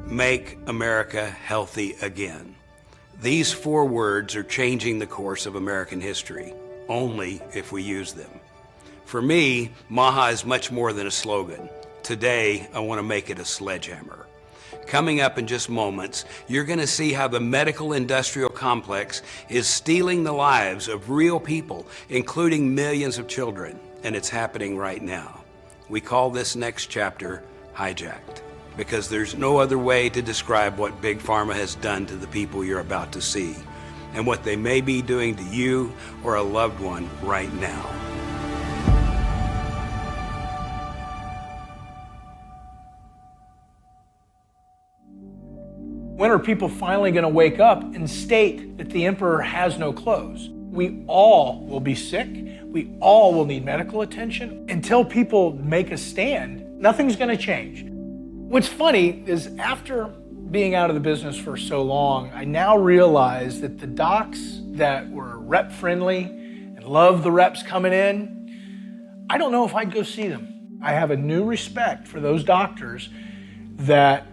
Make America healthy again. These 4 words are changing the course of American history, only if we use them. For me, MAHA is much more than a slogan. Today, I want to make it a sledgehammer. Coming up in just moments, you're going to see how the medical industrial complex is stealing the lives of real people, including millions of children, and it's happening right now. We call this next chapter Hijacked, because there's no other way to describe what Big Pharma has done to the people you're about to see, and what they may be doing to you or a loved one right now. When are people finally going to wake up and state that the emperor has no clothes? We all will be sick. We all will need medical attention. Until people make a stand, nothing's going to change. What's funny is after being out of the business for so long, I now realize that the docs that were rep friendly and loved the reps coming in, I don't know if I'd go see them. I have a new respect for those doctors that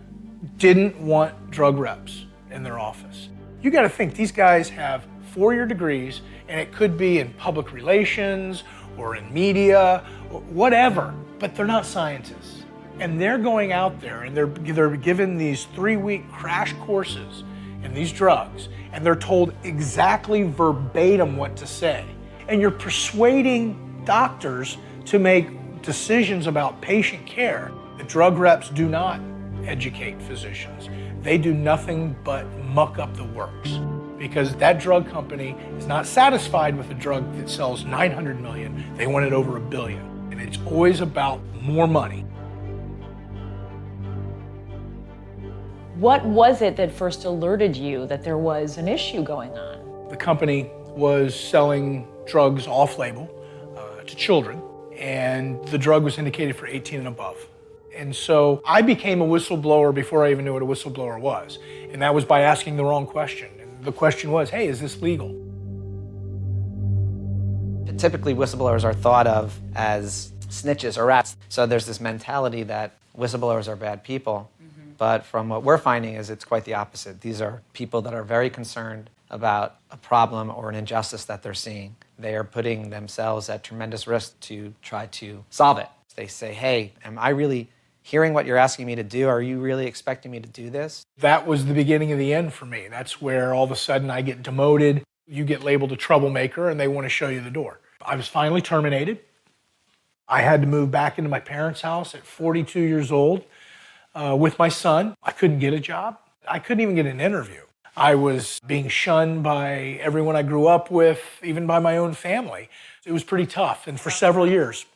didn't want drug reps in their office. You got to think, these guys have 4-year degrees, and it could be in public relations or in media or whatever, but they're not scientists. And they're going out there and they're given these 3-week crash courses in these drugs, and they're told exactly verbatim what to say. And you're persuading doctors to make decisions about patient care. The drug reps do not educate physicians. They do nothing but muck up the works, because that drug company is not satisfied with a drug that sells 900 million. They want it over $1 billion. And it's always about more money. What was it that first alerted you that there was an issue going on? The company was selling drugs off-label to children, and the drug was indicated for 18 and above. And so I became a whistleblower before I even knew what a whistleblower was. And that was by asking the wrong question. And the question was, hey, is this legal? Typically, whistleblowers are thought of as snitches or rats. So there's this mentality that whistleblowers are bad people. But from what we're finding is it's quite the opposite. These are people that are very concerned about a problem or an injustice that they're seeing. They are putting themselves at tremendous risk to try to solve it. They say, hey, am I really hearing what you're asking me to do? Are you really expecting me to do this? That was the beginning of the end for me. That's where all of a sudden I get demoted. You get labeled a troublemaker, and they want to show you the door. I was finally terminated. I had to move back into my parents' house at 42 years old. With my son. I couldn't get a job. I couldn't even get an interview. I was being shunned by everyone I grew up with, even by my own family. It was pretty tough, and for several years.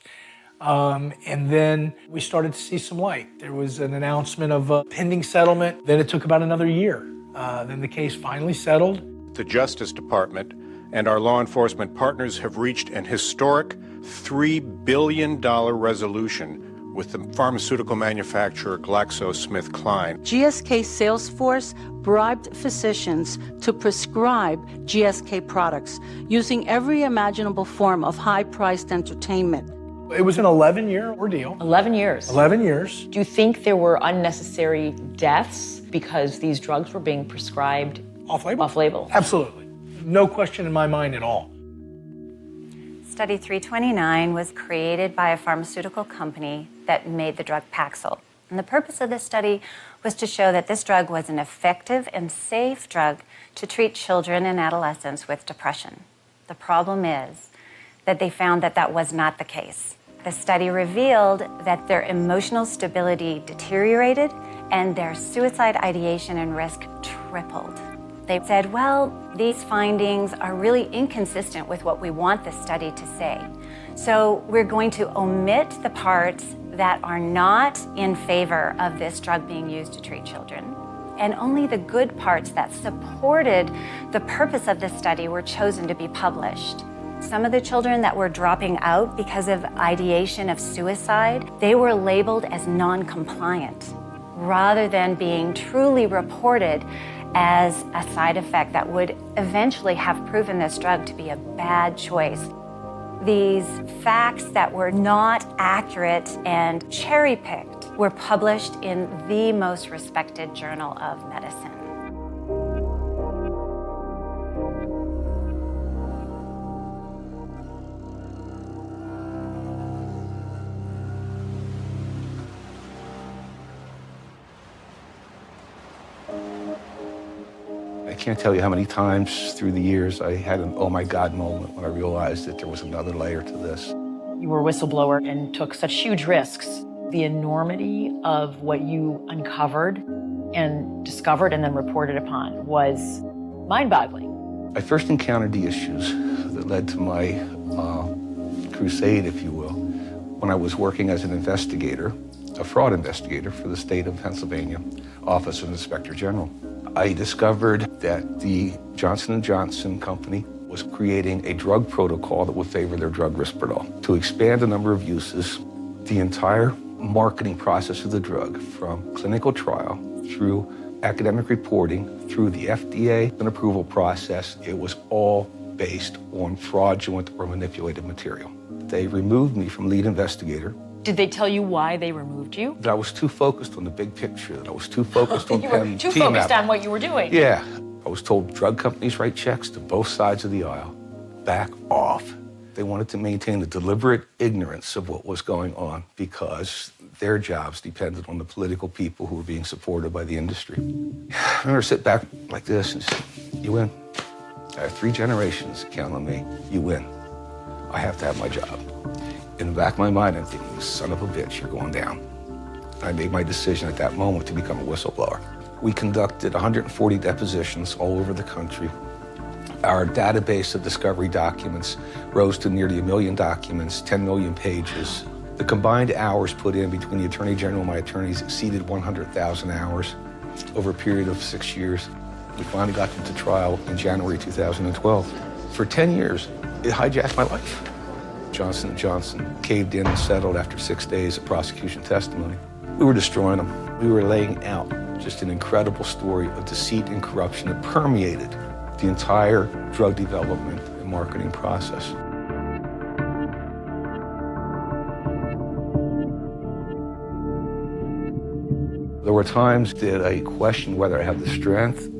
And then we started to see some light. There was an announcement of a pending settlement. Then it took about another year. Then the case finally settled. The Justice Department and our law enforcement partners have reached an historic $3 billion resolution with the pharmaceutical manufacturer GlaxoSmithKline. GSK's sales force bribed physicians to prescribe GSK products using every imaginable form of high-priced entertainment. It was an 11-year ordeal. 11 years. 11 years. Do you think there were unnecessary deaths because these drugs were being prescribed Off-label? Off-label. Absolutely. No question in my mind at all. Study 329 was created by a pharmaceutical company that made the drug Paxil. And the purpose of this study was to show that this drug was an effective and safe drug to treat children and adolescents with depression. The problem is that they found that that was not the case. The study revealed that their emotional stability deteriorated and their suicide ideation and risk tripled. They said, well, these findings are really inconsistent with what we want this study to say. So we're going to omit the parts that are not in favor of this drug being used to treat children. And only the good parts that supported the purpose of this study were chosen to be published. Some of the children that were dropping out because of ideation of suicide, they were labeled as non-compliant, rather than being truly reported as a side effect that would eventually have proven this drug to be a bad choice. These facts that were not accurate and cherry-picked were published in the most respected journal of medicine. I can't tell you how many times through the years I had an oh my God moment when I realized that there was another layer to this. You were a whistleblower and took such huge risks. The enormity of what you uncovered and discovered and then reported upon was mind-boggling. I first encountered the issues that led to my crusade, if you will, when I was working as an investigator, a fraud investigator for the state of Pennsylvania, Office of Inspector General. I discovered that the Johnson & Johnson company was creating a drug protocol that would favor their drug Risperdal. To expand the number of uses, the entire marketing process of the drug, from clinical trial through academic reporting, through the FDA and approval process, it was all based on fraudulent or manipulated material. They removed me from lead investigator. Did they tell you why they removed you? That I was too focused on the big picture, that I was too focused on You were too focused on what you were doing. Yeah. I was told drug companies write checks to both sides of the aisle. Back off. They wanted to maintain the deliberate ignorance of what was going on because their jobs depended on the political people who were being supported by the industry. I remember sit back like this and say, you win. I have 3 generations to count on me. You win. I have to have my job. In the back of my mind, I'm thinking, son of a bitch, you're going down. I made my decision at that moment to become a whistleblower. We conducted 140 depositions all over the country. Our database of discovery documents rose to nearly 1 million documents, 10 million pages. The combined hours put in between the Attorney General and my attorneys exceeded 100,000 hours over a period of 6 years. We finally got them to trial in January 2012. For 10 years, it hijacked my life. Johnson & Johnson caved in and settled after 6 days of prosecution testimony. We were destroying them. We were laying out just an incredible story of deceit and corruption that permeated the entire drug development and marketing process. There were times that I questioned whether I had the strength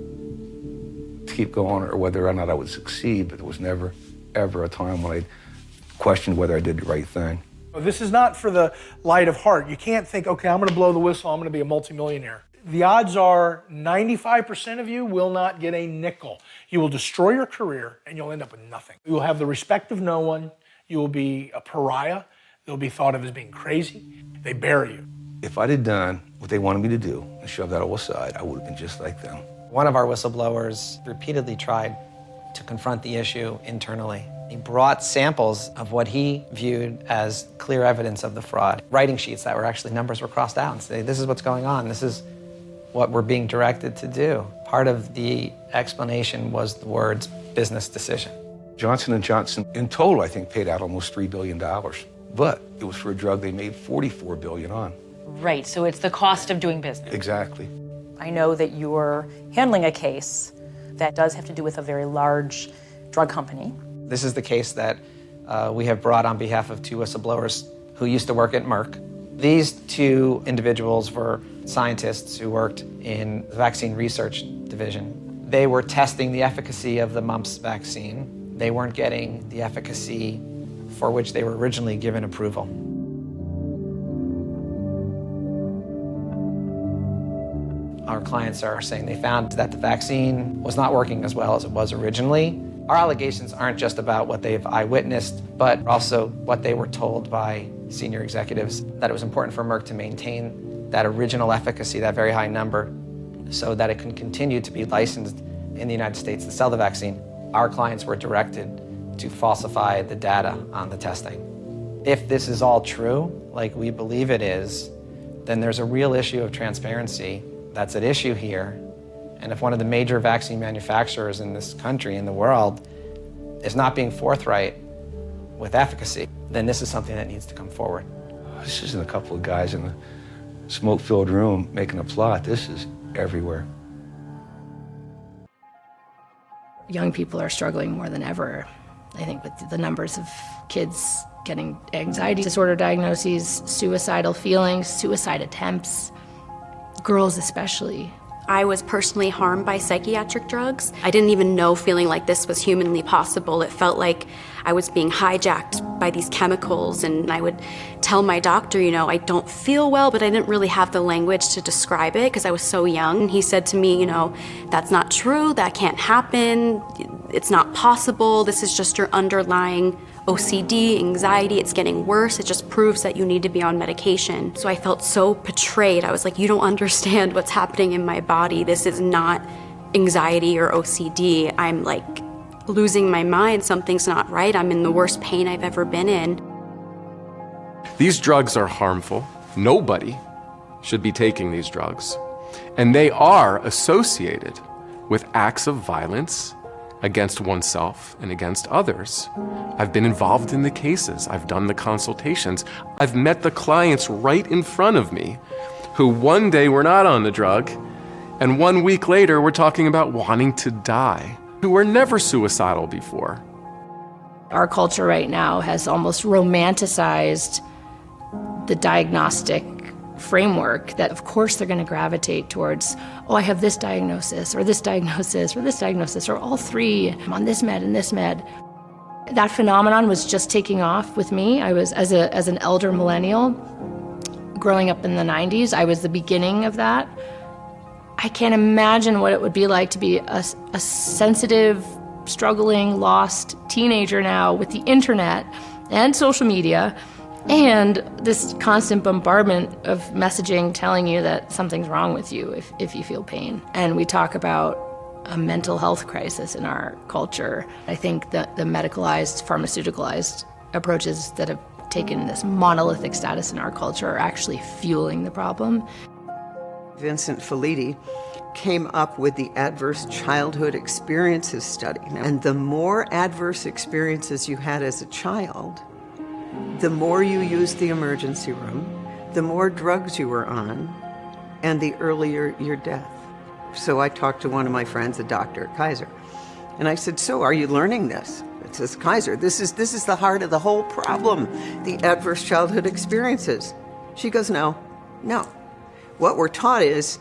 to keep going or whether or not I would succeed, but there was never, ever a time when I questioned whether I did the right thing. This is not for the light of heart. You can't think, okay, I'm going to blow the whistle, I'm going to be a multimillionaire. The odds are 95% of you will not get a nickel. You will destroy your career and you'll end up with nothing. You will have the respect of no one. You will be a pariah. You'll be thought of as being crazy. They bury you. If I'd have done what they wanted me to do and shoved that all aside, I would have been just like them. One of our whistleblowers repeatedly tried to confront the issue internally. He brought samples of what he viewed as clear evidence of the fraud, writing sheets that were actually numbers were crossed out and say, this is what's going on, this is what we're being directed to do. Part of the explanation was the words business decision. Johnson & Johnson, in total, I think, paid out almost $3 billion. But it was for a drug they made $44 billion on. Right, so it's the cost of doing business. Exactly. I know that you're handling a case that does have to do with a very large drug company. This is the case that we have brought on behalf of 2 whistleblowers who used to work at Merck. These 2 individuals were scientists who worked in the vaccine research division. They were testing the efficacy of the mumps vaccine. They weren't getting the efficacy for which they were originally given approval. Our clients are saying they found that the vaccine was not working as well as it was originally. Our allegations aren't just about what they've eyewitnessed, but also what they were told by senior executives, that it was important for Merck to maintain that original efficacy, that very high number, so that it can continue to be licensed in the United States to sell the vaccine. Our clients were directed to falsify the data on the testing. If this is all true, like we believe it is, then there's a real issue of transparency that's at issue here. And if one of the major vaccine manufacturers in this country, in the world, is not being forthright with efficacy, then this is something that needs to come forward. This isn't a couple of guys in a smoke-filled room making a plot. This is everywhere. Young people are struggling more than ever I think with the numbers of kids getting anxiety disorder diagnoses, suicidal feelings, suicide attempts, girls especially. I was personally harmed by psychiatric drugs. I didn't even know feeling like this was humanly possible. It felt like I was being hijacked by these chemicals, and I would tell my doctor, I don't feel well, but I didn't really have the language to describe it because I was so young. And he said to me, that's not true, that can't happen, it's not possible, this is just your underlying OCD, anxiety, it's getting worse. It just proves that you need to be on medication. So I felt so betrayed. I was like, you don't understand what's happening in my body. This is not anxiety or OCD. I'm like losing my mind. Something's not right. I'm in the worst pain I've ever been in. These drugs are harmful. Nobody should be taking these drugs. And they are associated with acts of violence against oneself and against others. I've been involved in the cases. I've done the consultations. I've met the clients right in front of me who one day were not on the drug, and 1 week later were talking about wanting to die, who were never suicidal before. Our culture right now has almost romanticized the diagnostic framework that of course they're going to gravitate towards, I have this diagnosis or this diagnosis or this diagnosis or all three, I'm on this med and this med. That phenomenon was just taking off with me. I was, as an elder millennial, growing up in the 90s, I was the beginning of that. I can't imagine what it would be like to be a sensitive, struggling, lost teenager now with the internet and social media and this constant bombardment of messaging telling you that something's wrong with you if you feel pain. And we talk about a mental health crisis in our culture. I think that the medicalized, pharmaceuticalized approaches that have taken this monolithic status in our culture are actually fueling the problem. Vincent Felitti came up with the Adverse Childhood Experiences Study. And the more adverse experiences you had as a child, the more you used the emergency room, the more drugs you were on, and the earlier your death. So I talked to one of my friends, a doctor at Kaiser, and I said, so are you learning this? It says, Kaiser, this is the heart of the whole problem, the adverse childhood experiences. She goes, no. What we're taught is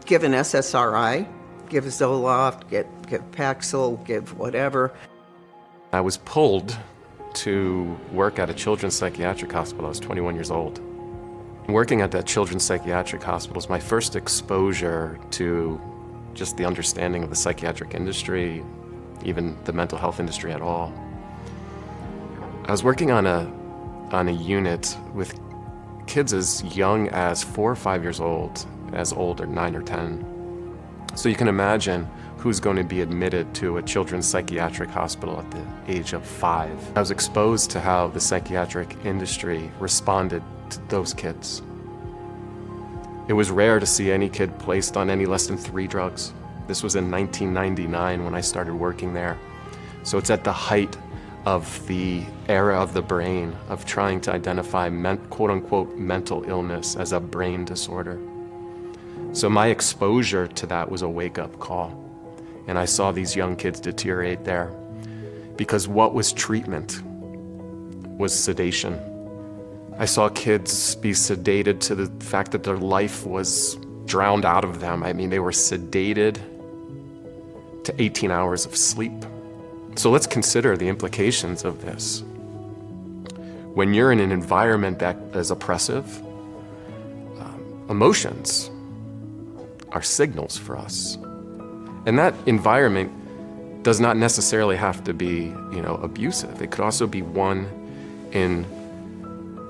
give an SSRI, give Zoloft, give Paxil, give whatever. I was pulled to work at a children's psychiatric hospital. I was 21 years old. Working at that children's psychiatric hospital was my first exposure to just the understanding of the psychiatric industry, even the mental health industry at all. I was working on a unit with kids as young as 4 or 5 years old, as old as 9 or 10. So you can imagine who's going to be admitted to a children's psychiatric hospital at the age of 5. I was exposed to how the psychiatric industry responded to those kids. It was rare to see any kid placed on any less than 3 drugs. This was in 1999 when I started working there. So it's at the height of the era of the brain, of trying to identify quote-unquote mental illness as a brain disorder. So my exposure to that was a wake-up call. And I saw these young kids deteriorate there because what was treatment was sedation. I saw kids be sedated to the fact that their life was drowned out of them. I mean, they were sedated to 18 hours of sleep. So let's consider the implications of this. When you're in an environment that is oppressive, emotions are signals for us. And that environment does not necessarily have to be, abusive. It could also be one in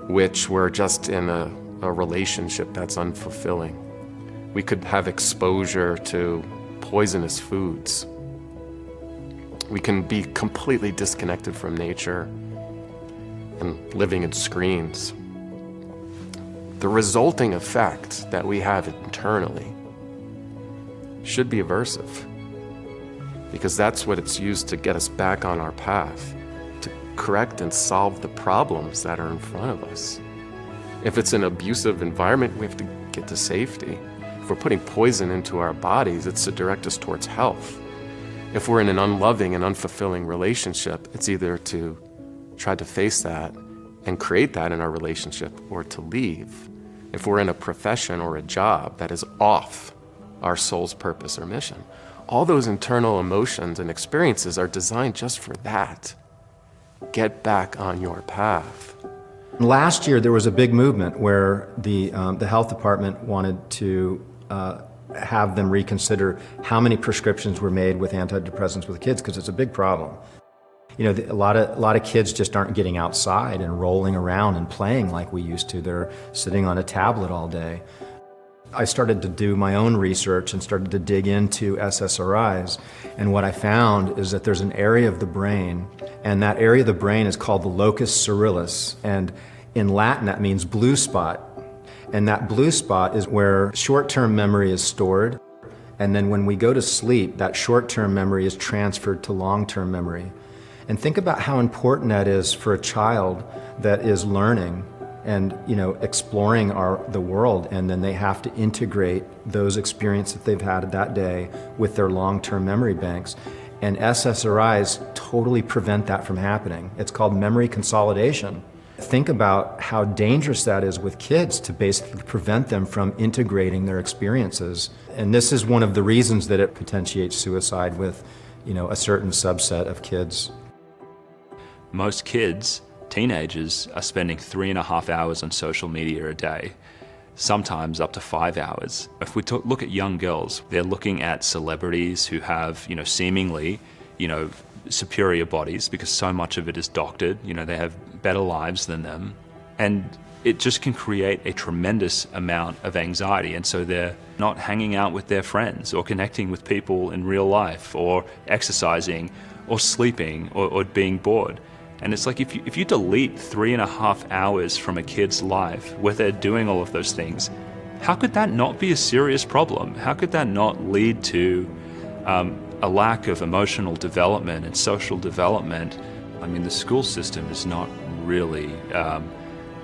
which we're just in a relationship that's unfulfilling. We could have exposure to poisonous foods. We can be completely disconnected from nature and living in screens. The resulting effect that we have internally should be aversive, because that's what it's used to get us back on our path, to correct and solve the problems that are in front of us. If it's an abusive environment, we have to get to safety. If we're putting poison into our bodies, it's to direct us towards health. If we're in an unloving and unfulfilling relationship, it's either to try to face that and create that in our relationship or to leave. If we're in a profession or a job that is off our soul's purpose or mission, all those internal emotions and experiences are designed just for that. Get back on your path. Last year, there was a big movement where the health department wanted to have them reconsider how many prescriptions were made with antidepressants with kids, because it's a big problem. You know, a lot of kids just aren't getting outside and rolling around and playing like we used to. They're sitting on a tablet all day. I started to do my own research and started to dig into SSRIs, and what I found is that there's an area of the brain, and that area of the brain is called the locus coeruleus, and in Latin that means blue spot. And that blue spot is where short-term memory is stored, and then when we go to sleep, that short-term memory is transferred to long-term memory. And think about how important that is for a child that is learning and, you know, exploring the world, and then they have to integrate those experiences that they've had that day with their long-term memory banks. And SSRIs totally prevent that from happening. It's called memory consolidation. Think about how dangerous that is with kids, to basically prevent them from integrating their experiences. And this is one of the reasons that it potentiates suicide with, you know, a certain subset of kids. Most kids, teenagers, are spending 3.5 hours on social media a day, sometimes up to 5 hours. If we look at young girls, they're looking at celebrities who have, you know, seemingly, you know, superior bodies, because so much of it is doctored. You know, they have better lives than them, and it just can create a tremendous amount of anxiety. And so they're not hanging out with their friends or connecting with people in real life or exercising or sleeping or being bored. And it's like, if you delete 3.5 hours from a kid's life where they're doing all of those things, how could that not be a serious problem? How could that not lead to a lack of emotional development and social development? I mean, the school system is not really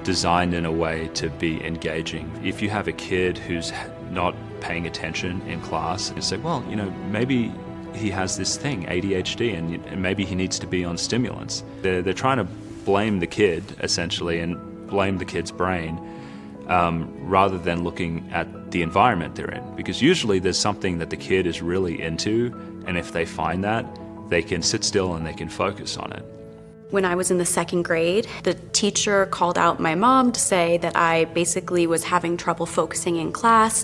designed in a way to be engaging. If you have a kid who's not paying attention in class, you say, well, you know, maybe he has this thing, ADHD, and maybe he needs to be on stimulants. They're trying to blame the kid, essentially, and blame the kid's brain, rather than looking at the environment they're in. Because usually there's something that the kid is really into, and if they find that, they can sit still and they can focus on it. When I was in the 2nd grade, the teacher called out my mom to say that I basically was having trouble focusing in class.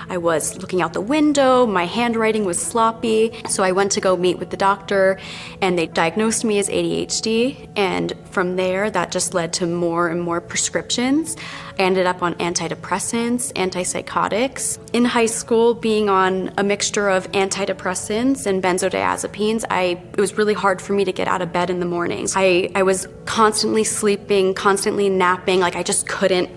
I was looking out the window, my handwriting was sloppy. So I went to go meet with the doctor, and they diagnosed me as ADHD. And from there, that just led to more and more prescriptions. I ended up on antidepressants, antipsychotics. In high school, being on a mixture of antidepressants and benzodiazepines, it was really hard for me to get out of bed in the mornings. I was constantly sleeping, constantly napping, like I just couldn't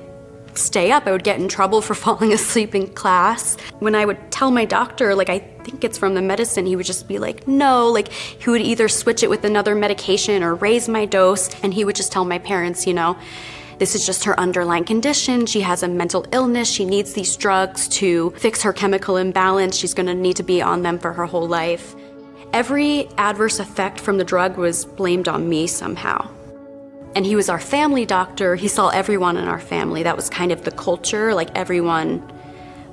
stay up. I would get in trouble for falling asleep in class. When I would tell my doctor, like, I think it's from the medicine, he would just be like, no, like he would either switch it with another medication or raise my dose, and he would just tell my parents, you know, this is just her underlying condition. She has a mental illness. She needs these drugs to fix her chemical imbalance. She's gonna need to be on them for her whole life. Every adverse effect from the drug was blamed on me somehow. And he was our family doctor. He saw everyone in our family. That was kind of the culture, like everyone,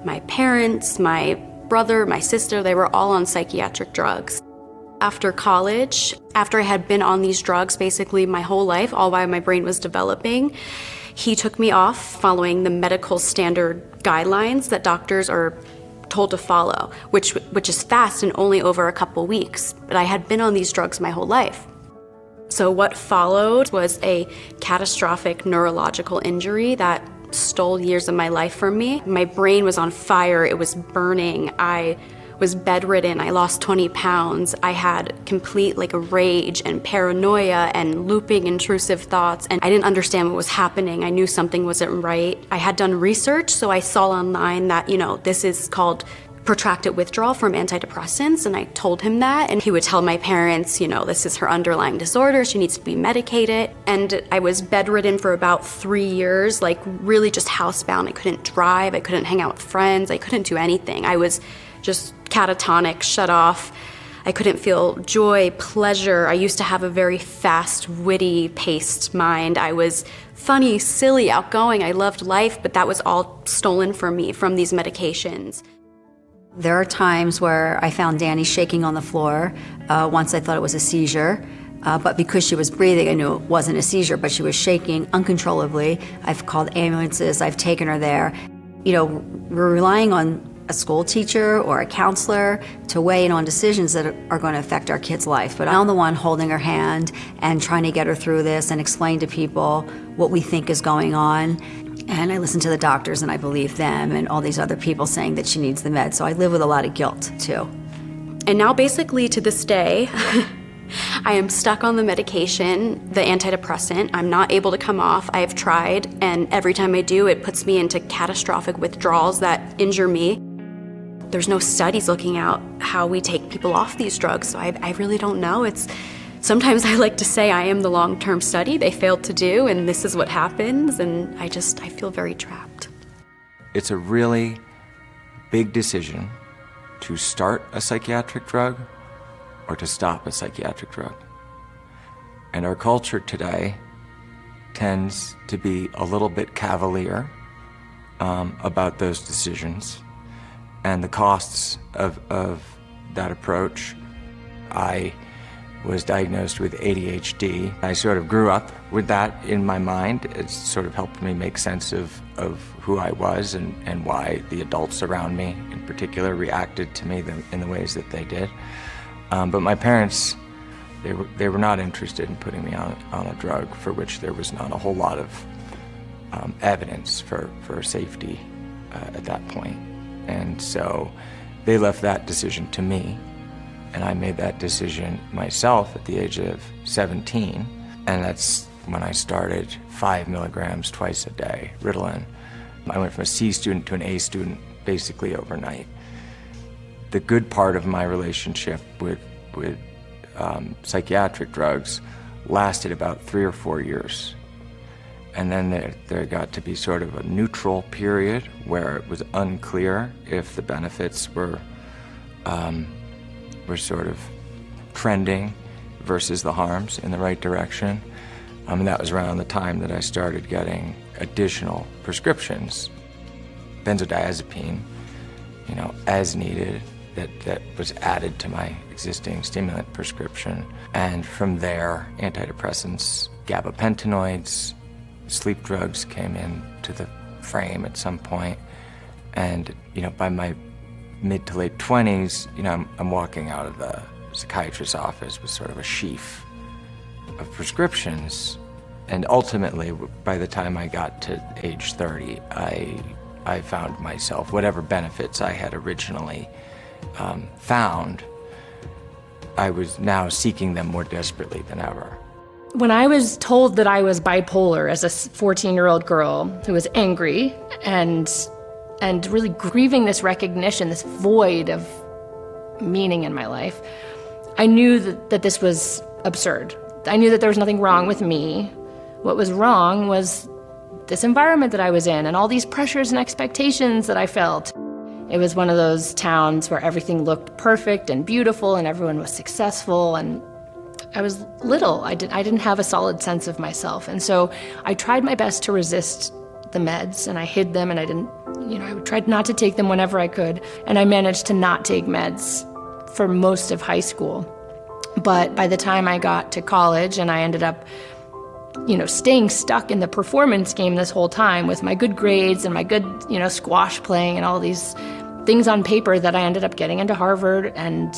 my parents, my brother, my sister, they were all on psychiatric drugs. After college, after I had been on these drugs basically my whole life, all while my brain was developing, he took me off following the medical standard guidelines that doctors are told to follow, which is fast and only over a couple weeks. But I had been on these drugs my whole life. So what followed was a catastrophic neurological injury that stole years of my life from me. My brain was on fire, it was burning. I was bedridden, I lost 20 pounds. I had complete rage and paranoia and looping intrusive thoughts, and I didn't understand what was happening. I knew something wasn't right. I had done research, so I saw online that, this is called protracted withdrawal from antidepressants, and I told him that, and he would tell my parents, this is her underlying disorder, she needs to be medicated. And I was bedridden for about 3 years, really just housebound. I couldn't drive, I couldn't hang out with friends, I couldn't do anything. I was just catatonic, shut off. I couldn't feel joy, pleasure. I used to have a very fast, witty, paced mind. I was funny, silly, outgoing. I loved life, but that was all stolen from me from these medications. There are times where I found Danny shaking on the floor. Once I thought it was a seizure, but because she was breathing, I knew it wasn't a seizure, but she was shaking uncontrollably. I've called ambulances, I've taken her there. You know, we're relying on a school teacher or a counselor to weigh in on decisions that are going to affect our kid's life. But I'm the one holding her hand and trying to get her through this and explain to people what we think is going on. And I listen to the doctors and I believe them and all these other people saying that she needs the meds. So I live with a lot of guilt too. And now basically to this day, I am stuck on the medication, the antidepressant. I'm not able to come off. I have tried, and every time I do, it puts me into catastrophic withdrawals that injure me. There's no studies looking at how we take people off these drugs, so I really don't know. Sometimes I like to say I am the long-term study they failed to do, and this is what happens, and I feel very trapped. It's a really big decision to start a psychiatric drug or to stop a psychiatric drug. And our culture today tends to be a little bit cavalier about those decisions and the costs of that approach. I was diagnosed with ADHD. I sort of grew up with that in my mind. It sort of helped me make sense of who I was and why the adults around me in particular reacted to me in the ways that they did. But my parents, they were not interested in putting me on a drug for which there was not a whole lot of evidence for safety at that point. And so they left that decision to me, and I made that decision myself at the age of 17, and that's when I started 5 milligrams twice a day, Ritalin. I went from a C student to an A student basically overnight. The good part of my relationship with psychiatric drugs lasted about 3 or 4 years. And then there got to be sort of a neutral period where it was unclear if the benefits were sort of trending versus the harms in the right direction. And that was around the time that I started getting additional prescriptions, benzodiazepine, as needed, that was added to my existing stimulant prescription. And from there, antidepressants, gabapentinoids, sleep drugs came into the frame at some point. And, by my mid to late 20s, I'm walking out of the psychiatrist's office with sort of a sheaf of prescriptions. And ultimately, by the time I got to age 30, I found myself, whatever benefits I had originally found, I was now seeking them more desperately than ever. When I was told that I was bipolar as a 14-year-old girl who was angry and really grieving this recognition, this void of meaning in my life, I knew that this was absurd. I knew that there was nothing wrong with me. What was wrong was this environment that I was in and all these pressures and expectations that I felt. It was one of those towns where everything looked perfect and beautiful and everyone was successful, and I was little. I didn't have a solid sense of myself. And so I tried my best to resist the meds, and I hid them, and I tried not to take them whenever I could. And I managed to not take meds for most of high school. But by the time I got to college and I ended up, staying stuck in the performance game this whole time with my good grades and my good, squash playing and all these things on paper, that I ended up getting into Harvard, and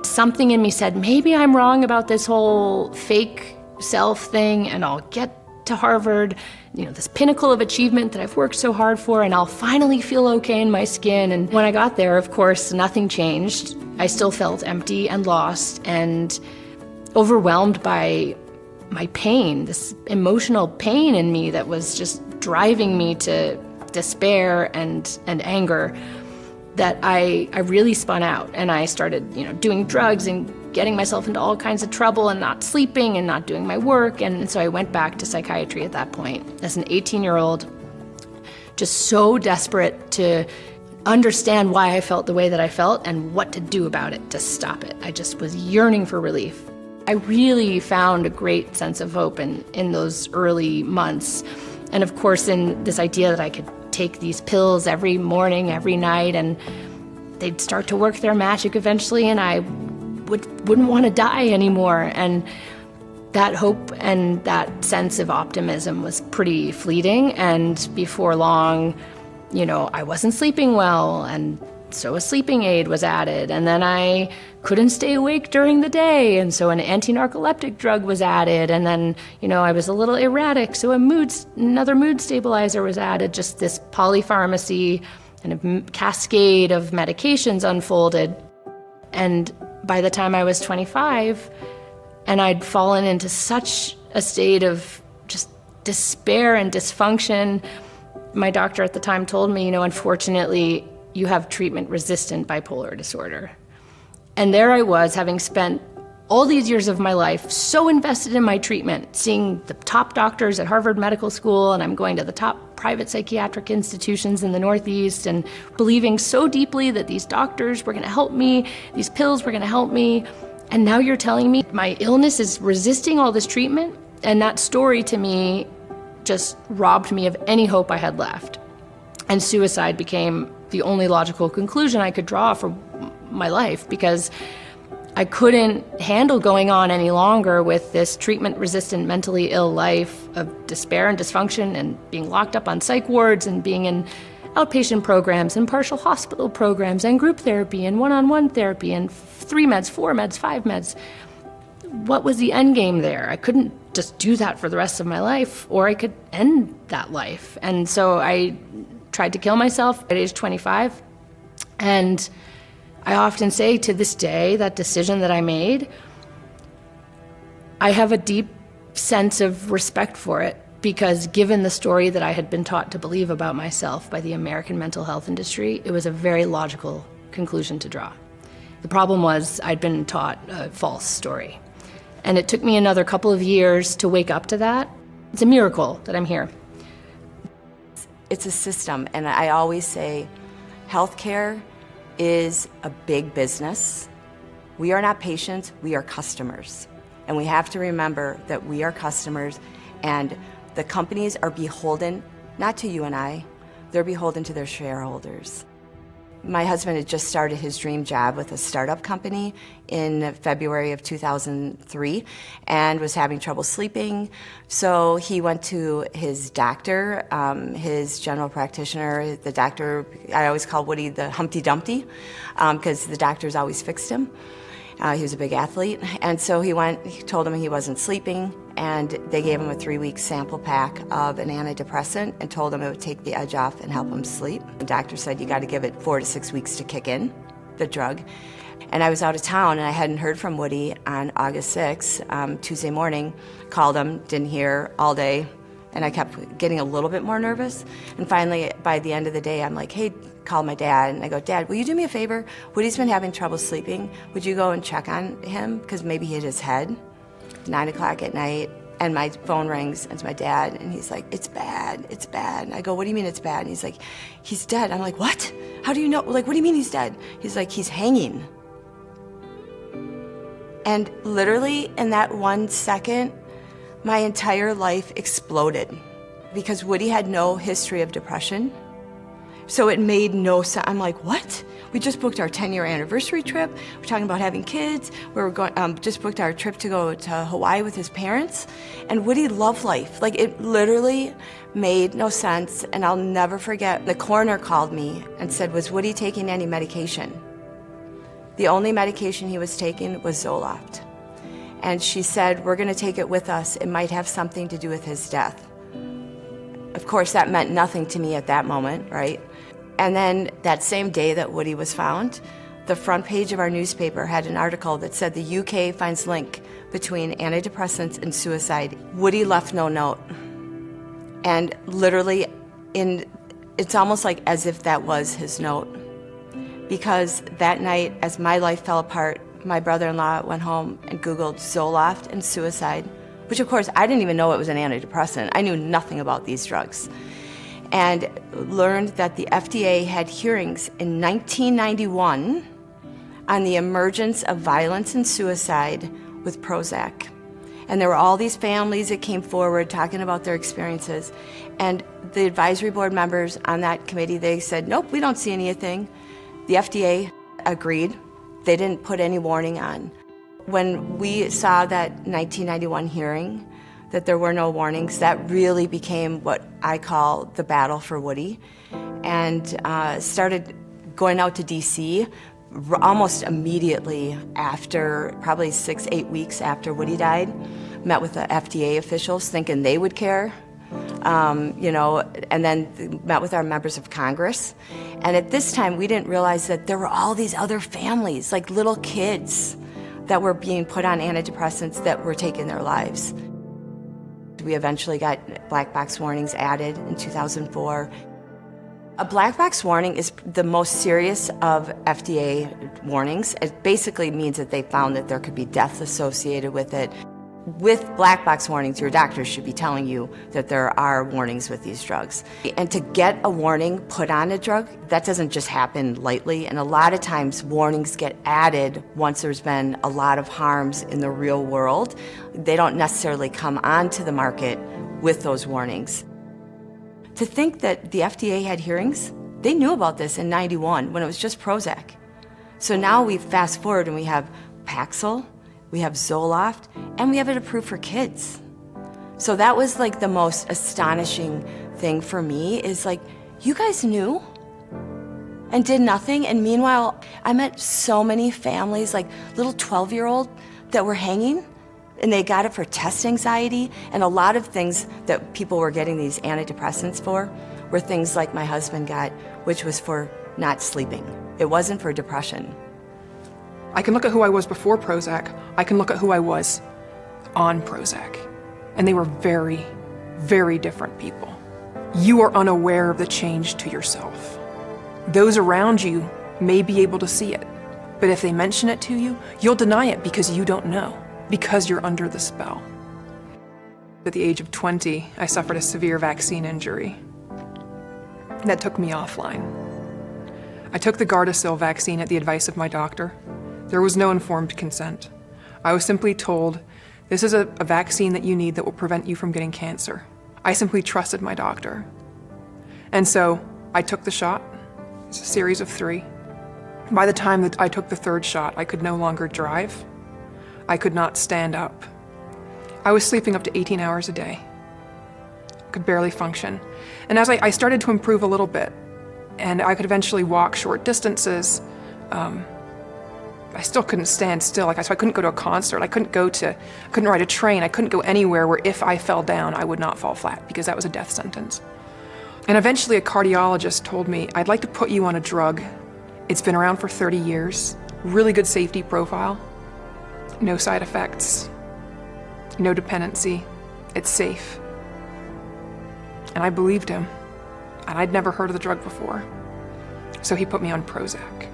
something in me said, maybe I'm wrong about this whole fake self thing, and I'll get to Harvard, this pinnacle of achievement that I've worked so hard for, and I'll finally feel okay in my skin. And when I got there, of course, nothing changed. I still felt empty and lost and overwhelmed by my pain, this emotional pain in me that was just driving me to despair and anger, that I really spun out, and I started, doing drugs and getting myself into all kinds of trouble and not sleeping and not doing my work. And so I went back to psychiatry at that point as an 18-year-old, just so desperate to understand why I felt the way that I felt and what to do about it to stop it. I just was yearning for relief. I really found a great sense of hope in those early months. And of course, in this idea that I could take these pills every morning, every night, and they'd start to work their magic eventually, and I wouldn't want to die anymore. And that hope and that sense of optimism was pretty fleeting. And before long, you know, I wasn't sleeping well, and so a sleeping aid was added. And then I couldn't stay awake during the day, and so an anti-narcoleptic drug was added. And then, you know, I was a little erratic, so another mood stabilizer was added. Just this polypharmacy and a cascade of medications unfolded. And by the time I was 25, and I'd fallen into such a state of just despair and dysfunction, my doctor at the time told me, you know, unfortunately, you have treatment-resistant bipolar disorder. And there I was, having spent all these years of my life so invested in my treatment, seeing the top doctors at Harvard Medical School, and I'm going to the top private psychiatric institutions in the Northeast, and believing so deeply that these doctors were gonna help me, these pills were gonna help me. And now you're telling me my illness is resisting all this treatment? And that story to me just robbed me of any hope I had left. And suicide became the only logical conclusion I could draw for my life, because I couldn't handle going on any longer with this treatment-resistant, mentally ill life of despair and dysfunction, and being locked up on psych wards, and being in outpatient programs and partial hospital programs and group therapy and one-on-one therapy and 3 meds, 4 meds, 5 meds. What was the end game there? I couldn't just do that for the rest of my life, or I could end that life. And so I tried to kill myself at age 25. And I often say to this day, that decision that I made, I have a deep sense of respect for it, because given the story that I had been taught to believe about myself by the American mental health industry, it was a very logical conclusion to draw. The problem was I'd been taught a false story. And it took me another couple of years to wake up to that. It's a miracle that I'm here. It's a system, and I always say healthcare is a big business. We are not patients, we are customers. And we have to remember that we are customers, and the companies are beholden, not to you and I, they're beholden to their shareholders. My husband had just started his dream job with a startup company in February of 2003 and was having trouble sleeping. So he went to his doctor, his general practitioner, the doctor, I always call Woody the Humpty Dumpty, because the doctors always fixed him. He was a big athlete. And so he told him he wasn't sleeping, and they gave him a 3-week sample pack of an antidepressant and told him it would take the edge off and help him sleep. The doctor said, you got to give it 4 to 6 weeks to kick in, the drug. And I was out of town, and I hadn't heard from Woody on August 6th, Tuesday morning. Called him, didn't hear all day, and I kept getting a little bit more nervous. And finally, by the end of the day, I'm like, hey, call my dad, and I go, Dad, will you do me a favor? Woody's been having trouble sleeping. Would you go and check on him? Because maybe he hit his head. 9 o'clock at night, and my phone rings, and it's my dad, and he's like, it's bad, it's bad. And I go, what do you mean it's bad? And he's like, he's dead. I'm like, what? How do you know? Like, what do you mean he's dead? He's like, he's hanging. And literally in that 1 second, my entire life exploded, because Woody had no history of depression. So it made no sense. I'm like, what? We just booked our 10-year anniversary trip. We're talking about having kids. We were going, just booked our trip to go to Hawaii with his parents. And Woody loved life. Like, it literally made no sense. And I'll never forget, the coroner called me and said, was Woody taking any medication? The only medication he was taking was Zoloft. And she said, we're gonna take it with us. It might have something to do with his death. Of course, that meant nothing to me at that moment, right? And then that same day that Woody was found, the front page of our newspaper had an article that said the UK finds link between antidepressants and suicide. Woody left no note. And literally, it's almost like as if that was his note. Because that night, as my life fell apart, my brother-in-law went home and Googled Zoloft and suicide, which of course, I didn't even know it was an antidepressant. I knew nothing about these drugs. and learned that the FDA had hearings in 1991 on the emergence of violence and suicide with Prozac. And there were all these families that came forward talking about their experiences. And the advisory board members on that committee, they said, nope, we don't see anything. The FDA agreed. They didn't put any warning on. When we saw that 1991 hearing, that there were no warnings, that really became what I call the battle for Woody. And started going out to DC almost immediately after, probably 6-8 weeks after Woody died. Met with the FDA officials thinking they would care, you know, and then met with our members of Congress. And at this time, we didn't realize that there were all these other families, like little kids, that were being put on antidepressants that were taking their lives. We eventually got black box warnings added in 2004. A black box warning is the most serious of FDA warnings. It basically means that they found that there could be death associated with it. With black box warnings, your doctor should be telling you that there are warnings with these drugs. And to get a warning put on a drug, that doesn't just happen lightly. And a lot of times warnings get added once there's been a lot of harms in the real world. They don't necessarily come onto the market with those warnings. To think that the FDA had hearings, they knew about this in '91 when it was just Prozac. So now we fast forward and we have Paxil, we have Zoloft, and we have it approved for kids. So that was like the most astonishing thing for me, is like, you guys knew and did nothing. And meanwhile, I met so many families, like little 12-year-old that were hanging, and they got it for test anxiety. And a lot of things that people were getting these antidepressants for were things like my husband got, which was for not sleeping. It wasn't for depression. I can look at who I was before Prozac. I can look at who I was on Prozac. And they were very, very different people. You are unaware of the change to yourself. Those around you may be able to see it, but if they mention it to you, you'll deny it because you don't know, because you're under the spell. At the age of 20, I suffered a severe vaccine injury that took me offline. I took the Gardasil vaccine at the advice of my doctor. There was no informed consent. I was simply told, this is a vaccine that you need that will prevent you from getting cancer. I simply trusted my doctor. And so I took the shot. It's a series of 3. By the time that I took the 3rd shot, I could no longer drive. I could not stand up. I was sleeping up to 18 hours a day. Could barely function. And as I started to improve a little bit, and I could eventually walk short distances, I still couldn't stand still. So I couldn't go to a concert. I couldn't ride a train. I couldn't go anywhere where if I fell down, I would not fall flat, because that was a death sentence. And eventually a cardiologist told me, I'd like to put you on a drug. It's been around for 30 years, really good safety profile, no side effects, no dependency, it's safe. And I believed him, and I'd never heard of the drug before. So he put me on Prozac.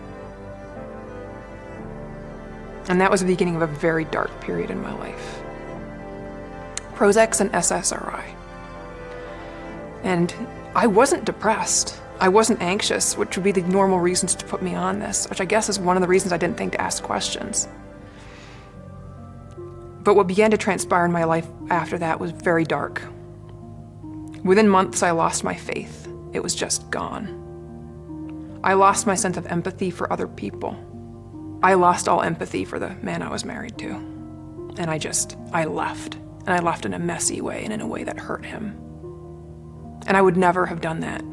And that was the beginning of a very dark period in my life. Prozac's an SSRI. And I wasn't depressed. I wasn't anxious, which would be the normal reasons to put me on this, which I guess is one of the reasons I didn't think to ask questions. But what began to transpire in my life after that was very dark. Within months, I lost my faith. It was just gone. I lost my sense of empathy for other people. I lost all empathy for the man I was married to. And I left. And I left in a messy way and in a way that hurt him. And I would never have done that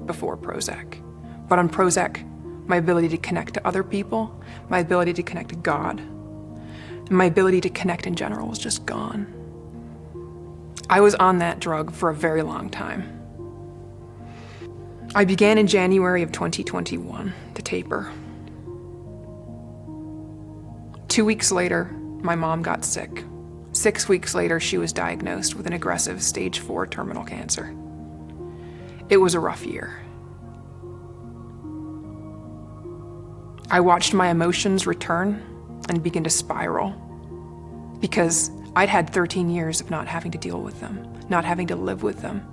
before Prozac. But on Prozac, my ability to connect to other people, my ability to connect to God, and my ability to connect in general was just gone. I was on that drug for a very long time. I began in January of 2021 to taper. 2 weeks later, my mom got sick. 6 weeks later, she was diagnosed with an aggressive stage 4 terminal cancer. It was a rough year. I watched my emotions return and begin to spiral, because I'd had 13 years of not having to deal with them, not having to live with them.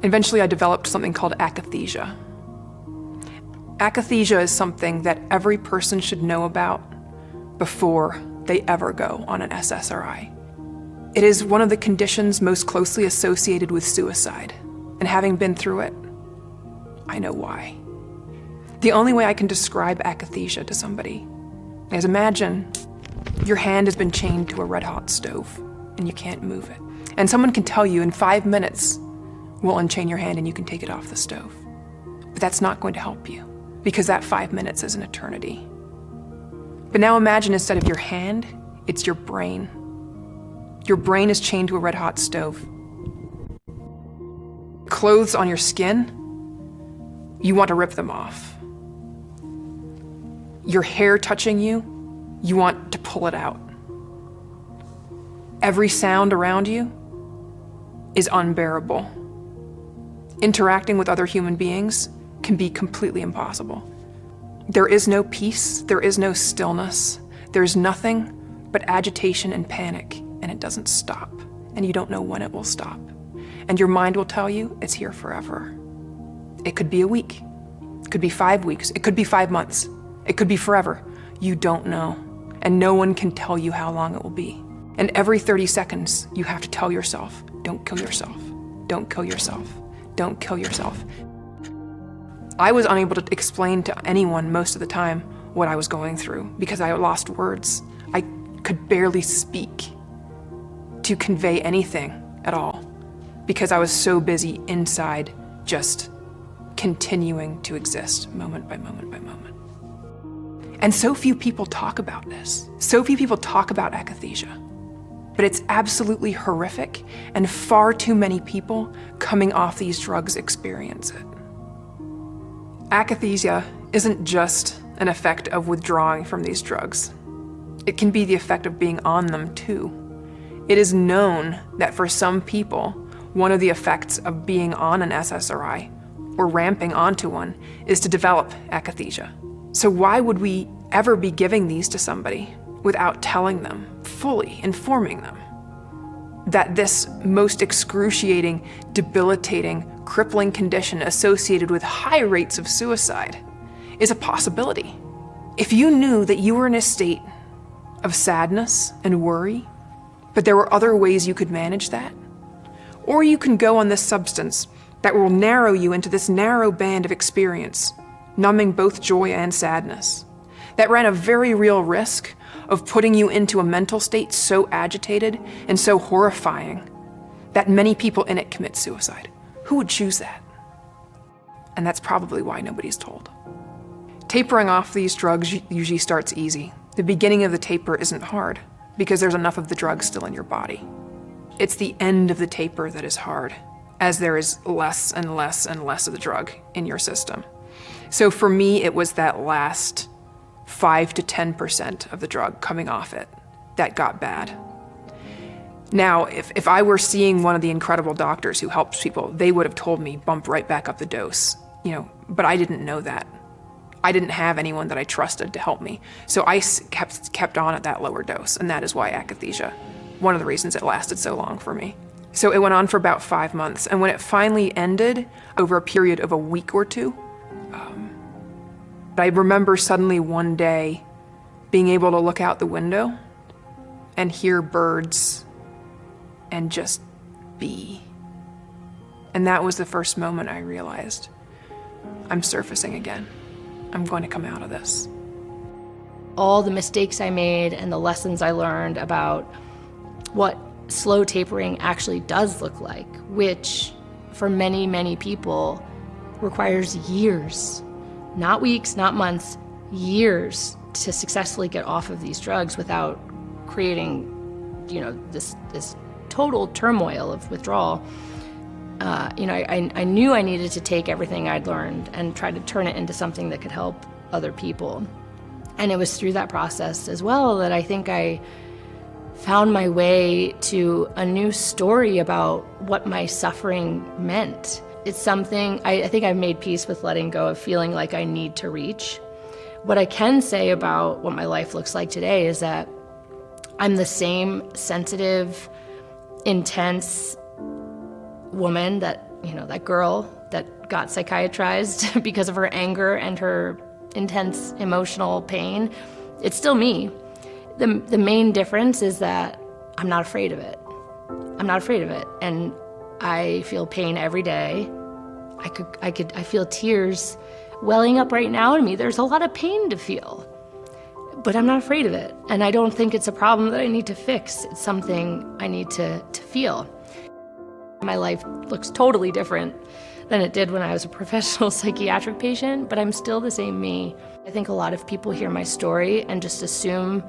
Eventually, I developed something called akathisia. Akathisia is something that every person should know about before they ever go on an SSRI. It is one of the conditions most closely associated with suicide, and having been through it, I know why. The only way I can describe akathisia to somebody is imagine your hand has been chained to a red-hot stove and you can't move it. And someone can tell you in 5 minutes, we'll unchain your hand and you can take it off the stove. But that's not going to help you because that 5 minutes is an eternity. But now imagine instead of your hand, it's your brain. Your brain is chained to a red-hot stove. Clothes on your skin, you want to rip them off. Your hair touching you, you want to pull it out. Every sound around you is unbearable. Interacting with other human beings can be completely impossible. There is no peace, there is no stillness, there's nothing but agitation and panic, and it doesn't stop, and you don't know when it will stop. And your mind will tell you it's here forever. It could be a week, it could be 5 weeks, it could be 5 months, it could be forever. You don't know, and no one can tell you how long it will be. And every 30 seconds, you have to tell yourself, don't kill yourself, don't kill yourself, don't kill yourself. I was unable to explain to anyone most of the time what I was going through because I lost words. I could barely speak to convey anything at all because I was so busy inside just continuing to exist moment by moment by moment. And so few people talk about this. So few people talk about akathisia. But it's absolutely horrific, and far too many people coming off these drugs experience it. Akathisia isn't just an effect of withdrawing from these drugs. It can be the effect of being on them too. It is known that for some people, one of the effects of being on an SSRI or ramping onto one is to develop akathisia. So why would we ever be giving these to somebody without telling them, fully informing them, that this most excruciating, debilitating, crippling condition associated with high rates of suicide is a possibility? If you knew that you were in a state of sadness and worry, but there were other ways you could manage that, or you can go on this substance that will narrow you into this narrow band of experience, numbing both joy and sadness, that ran a very real risk of putting you into a mental state so agitated and so horrifying that many people in it commit suicide. Who would choose that? And that's probably why nobody's told. Tapering off these drugs usually starts easy. The beginning of the taper isn't hard because there's enough of the drug still in your body. It's the end of the taper that is hard, as there is less and less and less of the drug in your system. So for me, it was that last 5 to 10% of the drug coming off it that got bad. Now, if I were seeing one of the incredible doctors who helps people, they would have told me, bump right back up the dose, but I didn't know that. I didn't have anyone that I trusted to help me. So I kept on at that lower dose, and that is why akathisia, one of the reasons it lasted so long for me. So it went on for about 5 months, and when it finally ended, over a period of a week or two, I remember suddenly one day being able to look out the window and hear birds and just be. And that was the first moment I realized, I'm surfacing again. I'm going to come out of this. All the mistakes I made and the lessons I learned about what slow tapering actually does look like, which for many, many people requires years, not weeks, not months, years to successfully get off of these drugs without creating, this total turmoil of withdrawal. I knew I needed to take everything I'd learned and try to turn it into something that could help other people. And it was through that process as well that I think I found my way to a new story about what my suffering meant. It's something, I think I've made peace with letting go of feeling like I need to reach. What I can say about what my life looks like today is that I'm the same sensitive, intense woman that that girl that got psychiatrized because of her anger and her intense emotional pain. It's still me. The main difference is that I'm not afraid of it. I'm not afraid of it. And I feel pain every day. I feel tears welling up right now in me. There's a lot of pain to feel, but I'm not afraid of it. And I don't think it's a problem that I need to fix. It's something I need to feel. My life looks totally different than it did when I was a professional psychiatric patient, but I'm still the same me. I think a lot of people hear my story and just assume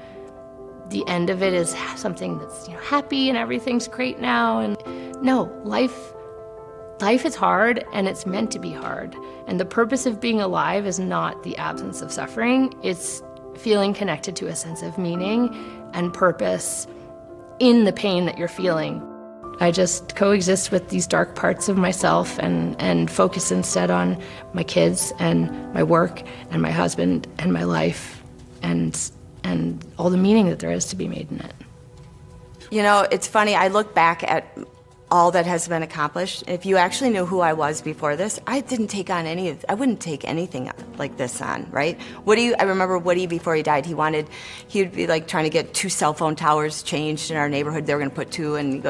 the end of it is something that's happy and everything's great now. And no, life is hard, and it's meant to be hard. And the purpose of being alive is not the absence of suffering. It's feeling connected to a sense of meaning and purpose in the pain that you're feeling. I just coexist with these dark parts of myself and focus instead on my kids and my work and my husband and my life and all the meaning that there is to be made in it. It's funny, I look back at all that has been accomplished. If you actually knew who I was before this, I wouldn't take anything like this on, right? I remember Woody, before he died, he'd be like trying to get 2 cell phone towers changed in our neighborhood. They were gonna put 2, and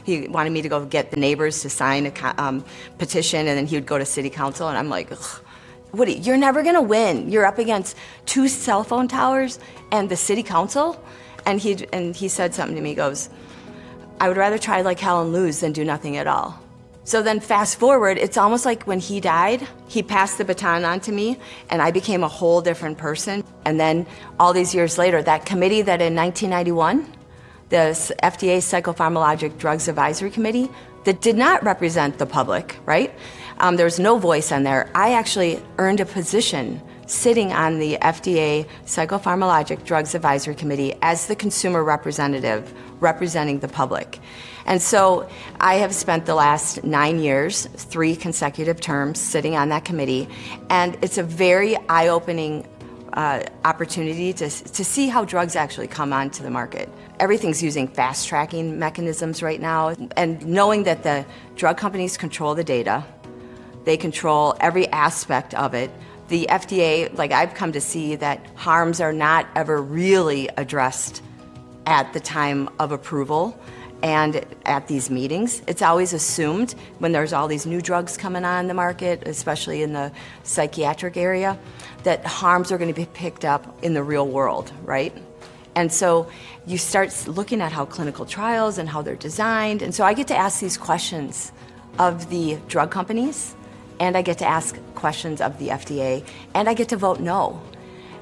he wanted me to go get the neighbors to sign a petition, and then he would go to city council, and I'm like, ugh, Woody, you're never gonna win. You're up against 2 cell phone towers and the city council. And he said something to me, he goes, I would rather try like hell and lose than do nothing at all. So then fast forward, it's almost like when he died, he passed the baton on to me, and I became a whole different person. And then all these years later, that committee that in 1991, the FDA Psychopharmacologic Drugs Advisory Committee, that did not represent the public, right? There was no voice on there. I actually earned a position sitting on the FDA Psychopharmacologic Drugs Advisory Committee as the consumer representative representing the public. And so I have spent the last 9 years, 3 consecutive terms, sitting on that committee, and it's a very eye-opening opportunity to see how drugs actually come onto the market. Everything's using fast-tracking mechanisms right now, and knowing that the drug companies control the data, they control every aspect of it. The FDA, I've come to see that harms are not ever really addressed at the time of approval and at these meetings. It's always assumed when there's all these new drugs coming on the market, especially in the psychiatric area, that harms are going to be picked up in the real world, right? And so you start looking at how clinical trials and how they're designed. And so I get to ask these questions of the drug companies, and I get to ask questions of the FDA, and I get to vote no,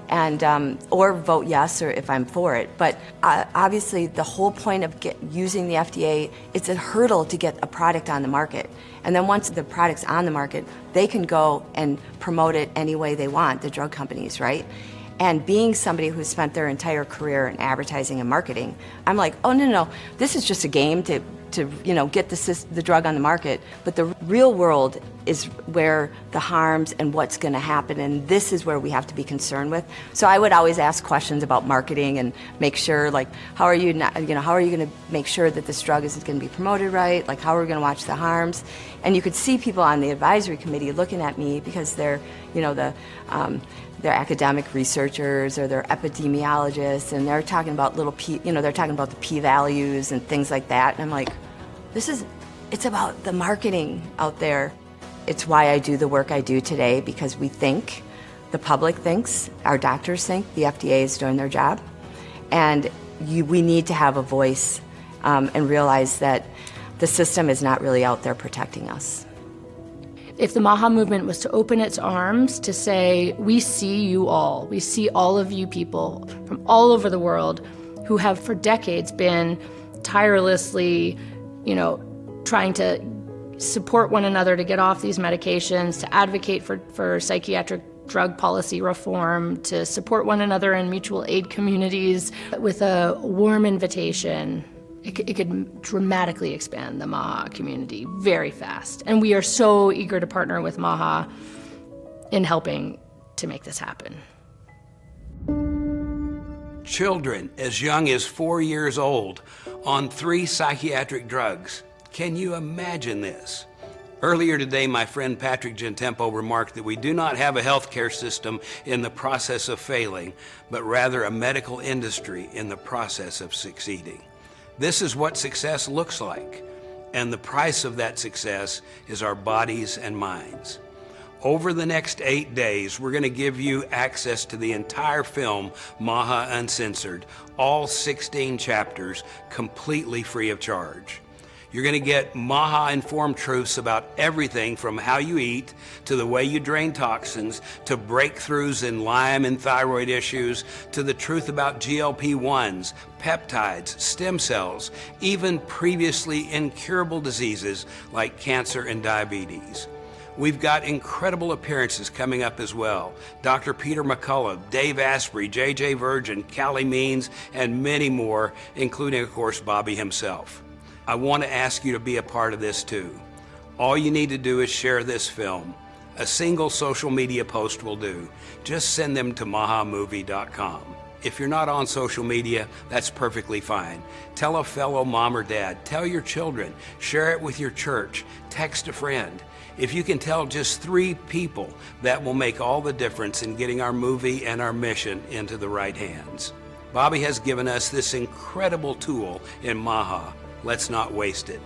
and or vote yes, or if I'm for it. But obviously, the whole point of using the FDA, it's a hurdle to get a product on the market. And then once the product's on the market, they can go and promote it any way they want, the drug companies, right? And being somebody who's spent their entire career in advertising and marketing, I'm like, oh, no, this is just a game to get the drug on the market. But the real world is where the harms and what's going to happen, and this is where we have to be concerned with. So I would always ask questions about marketing and make sure, how are you going to make sure that this drug is going to be promoted right? How are we going to watch the harms? And you could see people on the advisory committee looking at me because they're, they're academic researchers or they're epidemiologists, and they're talking about they're talking about the p-values and things like that. And I'm like, it's about the marketing out there. It's why I do the work I do today, because we think, the public thinks, our doctors think the FDA is doing their job. And we need to have a voice and realize that the system is not really out there protecting us. If the MAHA movement was to open its arms to say, we see you all, we see all of you people from all over the world who have for decades been tirelessly, trying to support one another to get off these medications, to advocate for psychiatric drug policy reform, to support one another in mutual aid communities with a warm invitation, it could dramatically expand the MAHA community very fast. And we are so eager to partner with MAHA in helping to make this happen. Children as young as 4 years old on 3 psychiatric drugs. Can you imagine this? Earlier today, my friend Patrick Gentempo remarked that we do not have a healthcare system in the process of failing, but rather a medical industry in the process of succeeding. This is what success looks like, and the price of that success is our bodies and minds. Over the next 8 days, we're going to give you access to the entire film, Maha Uncensored, all 16 chapters, completely free of charge. You're going to get Maha-informed truths about everything from how you eat, to the way you drain toxins, to breakthroughs in Lyme and thyroid issues, to the truth about GLP-1s, peptides, stem cells, even previously incurable diseases like cancer and diabetes. We've got incredible appearances coming up as well. Dr. Peter McCullough, Dave Asprey, J.J. Virgin, Callie Means, and many more, including, of course, Bobby himself. I want to ask you to be a part of this too. All you need to do is share this film. A single social media post will do. Just send them to mahamovie.com. If you're not on social media, that's perfectly fine. Tell a fellow mom or dad, tell your children, share it with your church, text a friend. If you can tell just 3 people, that will make all the difference in getting our movie and our mission into the right hands. Bobby has given us this incredible tool in Maha. Let's not waste it.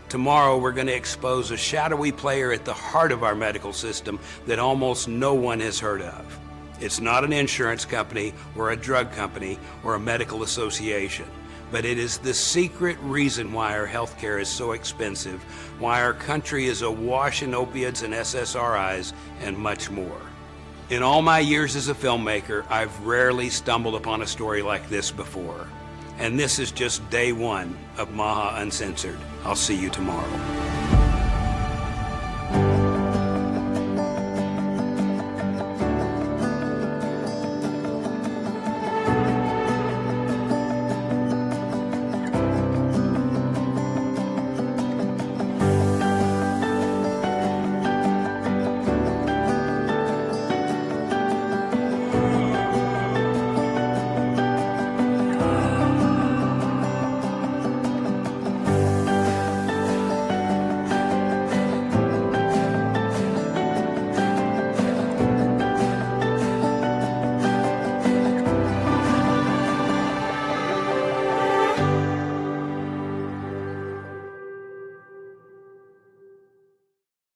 Tomorrow we're going to expose a shadowy player at the heart of our medical system that almost no one has heard of. It's not an insurance company or a drug company or a medical association, but it is the secret reason why our healthcare is so expensive, why our country is awash in opiates and SSRIs, and much more. In all my years as a filmmaker, I've rarely stumbled upon a story like this before. And this is just day 1 of Maha Uncensored. I'll see you tomorrow.